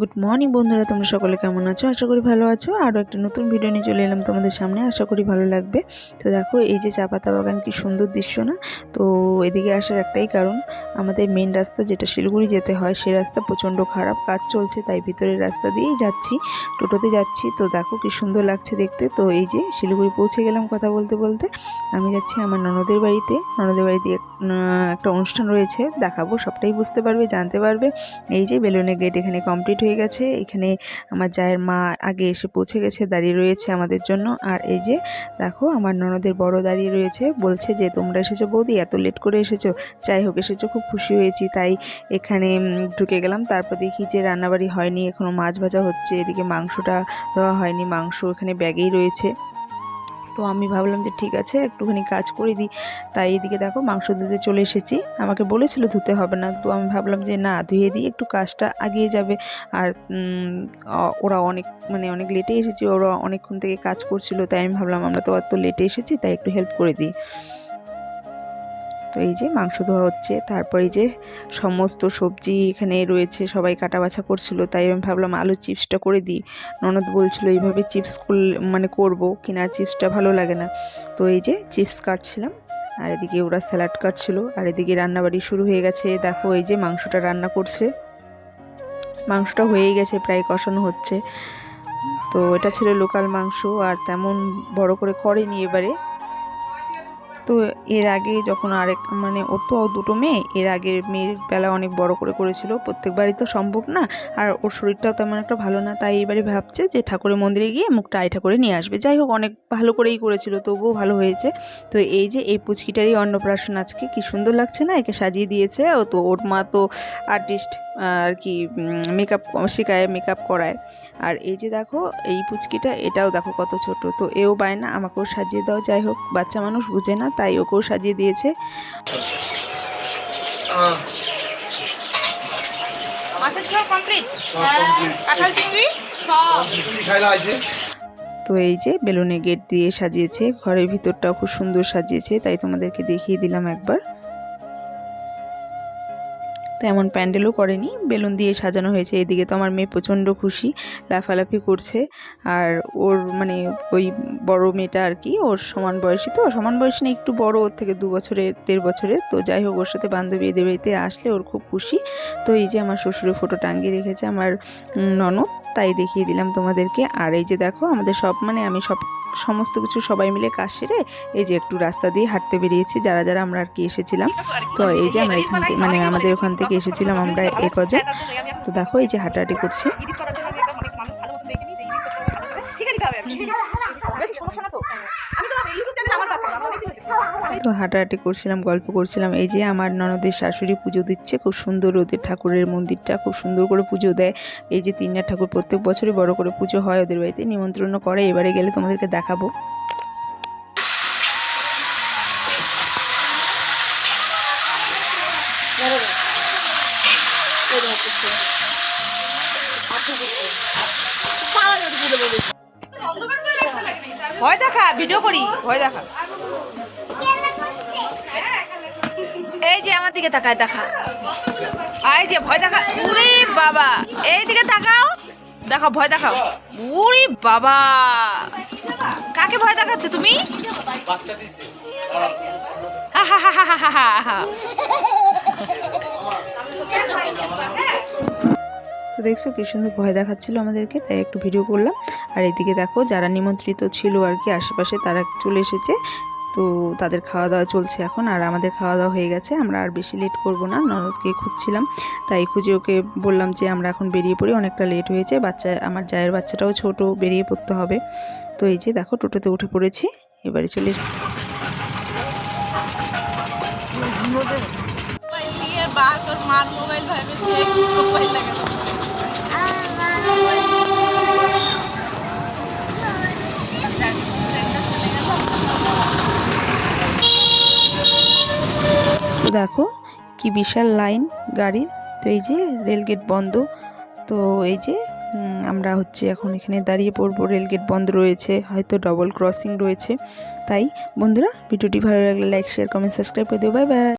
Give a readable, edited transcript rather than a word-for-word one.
Good morning বন্ধুরা, তোমরা সকলে কেমন আছো? আশা করি ভালো আছো। আরও একটা নতুন ভিডিও নিয়ে চলে এলাম তোমাদের সামনে, আশা করি ভালো লাগবে। তো দেখো এই যে চা পাতা বাগান, কি সুন্দর দৃশ্য না? তো এদিকে আসার একটাই কারণ, আমাদের মেন রাস্তা যেটা শিলিগুড়ি যেতে হয় সেই রাস্তা প্রচণ্ড খারাপ, কাজ চলছে, তাই ভিতরের রাস্তা দিয়েই যাচ্ছি, টোটোতে যাচ্ছি। তো দেখো কি সুন্দর লাগছে দেখতে। তো এই যে শিলিগুড়ি পৌঁছে গেলাম কথা বলতে বলতে। আমি যাচ্ছি আমার ননদের বাড়িতে। ননদের বাড়িতে একটা অনুষ্ঠান রয়েছে, দেখাবো, সবটাই বুঝতে পারবে, জানতে পারবে। এই যে বেলুনের গেট এখানে কমপ্লিট হয়ে গেছে। এখানে আমার জায়ের মা আগে এসে পৌঁছে গেছে, দাঁড়িয়ে রয়েছে আমাদের জন্য। আর এই যে দেখো আমার ননদের বড় দাঁড়িয়ে রয়েছে, বলছে যে তোমরা এসেছো বৌদি, এত লেট করে এসেছো? যাই হোক এসেছো, খুব খুশি হয়েছি। তাই এখানে ঢুকে গেলাম। তারপর দেখি যে রান্নাবাড়ি হয়নি, এখনও মাছ ভাজা হচ্ছে, এদিকে মাংসটা দেওয়া হয়নি, মাংস এখানে ব্যাগেই রয়েছে। তো আমি ভাবলাম যে ঠিক আছে একটুখানি কাজ করে দিই, তাই এদিকে দেখো মাংস ধুতে চলে এসেছি। আমাকে বলেছিল ধুতে হবে না, তো আমি ভাবলাম যে না, ধুয়ে দিই, একটু কাজটা আগিয়ে যাবে। আর ওরা অনেক লেটে এসেছি, ওরা অনেকক্ষণ থেকে কাজ করছিল, তাই আমি ভাবলাম আমরা তো অত লেটে এসেছি, তাই একটু হেল্প করে দিই। তো এই যে মাংস ধোয়া হচ্ছে, তারপর এই যে সমস্ত সবজি এখানে রয়েছে, সবাই কাটা বাছা করছিল, তাই আমি ভাবলাম আলু চিপসটা করে দিই। ননদ বলছিল এইভাবে চিপস করবো কিনা, চিপসটা ভালো লাগে না। তো এই যে চিপস কাটছিলাম, আর এদিকে ওরা স্যালাড কাটছিল, আর এদিকে রান্নাবাড়ি শুরু হয়ে গেছে। দেখো এই যে মাংসটা রান্না করছে, মাংসটা হয়েই গেছে, প্রায় কষানো হচ্ছে। তো এটা ছিল লোকাল মাংস, আর তেমন বড় করে করেনি এবারে। তো এর আগে যখন ওর তো দুটো মেয়ে, এর আগের মেয়ের বেলা অনেক বড় করে করেছিল, প্রত্যেকবারই তো সম্ভব না, আর ওর শরীরটাও তেমন একটা ভালো না, তাই এবারে ভাবছে যে ঠাকুরের মন্দিরে গিয়ে মুখটা আইঠা করে নিয়ে আসবে। যাই হোক অনেক ভালো করেই করেছিল, তবুও ভালো হয়েছে। তো এই যে এই পুচকিটারই অন্নপ্রাশন আজকে, কি সুন্দর লাগছে না? একে সাজিয়ে দিয়েছে। ও তো, ওর মা তো আর্টিস্ট, আর কি মেকআপ শেখায়, মেকআপ করায়। আর এই যে দেখো এই পুচকিটা, এটাও দেখো কত ছোট, তো এও বায়না আমাকেও সাজিয়ে দাও। যাই হোক বাচ্চা মানুষ বুঝে না, তাই ওকেও সাজিয়ে দিয়েছে। তো এই যে বেলুনে গেট দিয়ে সাজিয়েছে, ঘরের ভিতরটাও খুব সুন্দর সাজিয়েছে, তাই তোমাদেরকে দেখিয়ে দিলাম একবার। তেমন প্যান্ডেলও করেনি, বেলুন দিয়ে সাজানো হয়েছে। এদিকে তো আমার মেয়ে প্রচণ্ড খুশি, লাফালাফি করছে। আর ওর ওই বড় মেয়েটা আর কি, ওর সমান বয়সী, তো সমান বয়স নেই, একটু বড়, ওর থেকে 2 বছরের 1.5 বছরের। তো যাই হোক ওর সাথে বান্ধবী এদের বাড়িতে আসলে ওর খুব খুশি। তো এই যে আমার শ্বশুরের ফটো টাঙিয়ে রেখেছে আমার ননদ, তাই দেখিয়ে দিলাম তোমাদেরকে। আর এই যে দেখো আমাদের আমি সমস্ত কিছু সবাই মিলে কাজ সেরে এই যে একটু রাস্তা দিয়ে হাঁটতে বেরিয়েছি, যারা যারা আমরা আর কি এসেছিলাম। তো এই যে আমরা এখান থেকে আমাদের ওখান থেকে এসেছিলাম আমরা কজন। তো দেখো এই যে হাঁটাহাঁটি করছি। তো হাঁটাহাঁটি করছিলাম, গল্প করছিলাম। এই যে আমার ননদের শাশুড়ি পুজো দিচ্ছে, খুব সুন্দর, ওদের ঠাকুরের মন্দিরটা খুব সুন্দর করে পুজো দেয়। এই যে 3 ঠাকুর প্রত্যেক বছরই বড় করে পুজো হয় ওদের বাড়িতে, নিমন্ত্রণ করে। এবারে গেলে তোমাদেরকে দেখাবো। ভয় দেখা, ভিডিও করি, ভয় দেখা। এই যে আমার দিকে তাকায়, দেখা, এই যে ভয় দেখা। উরে বাবা, এই দিকে তাকাও, দেখো ভয় দেখাও। উরে বাবা, কাকে ভয় দেখাচ্ছে তুমি? তো দেখছো কি সুন্দর ভয় দেখাচ্ছিল আমাদেরকে, তাই একটু ভিডিও করলাম। আর এদিকে দেখো যারা নিমন্ত্রিত ছিল আর কি আশেপাশে, তারা চলে এসেছে। তো তাদের খাওয়া দাওয়া চলছে এখন, আর আমাদের খাওয়া দাওয়া হয়ে গেছে। আমরা আর বেশি লেট করব না, ননদকে খুঁজছিলাম, তাই খুঁজে ওকে বললাম যে আমরা এখন বেরিয়ে পড়ি, অনেকটা লেট হয়েছে। আমার জায়ের বাচ্চাটাও ছোট, বেরিয়ে পড়তে হবে। তো এই যে দেখো টোটোতে উঠে পড়েছি, এবারে চলে তো দেখো কি বিশাল লাইন গাড়ির। তো এই যে রেলগেট বন্ধ। তো এই যে আমরা এখন এখানে দাঁড়িয়ে পড়বো, রেলগেট বন্ধ রয়েছে, হয়তো ডবল ক্রসিং রয়েছে। তাই বন্ধুরা ভিডিওটি ভালো লাগলে লাইক, শেয়ার, কমেন্ট, সাবস্ক্রাইব করে দিও। Bye bye.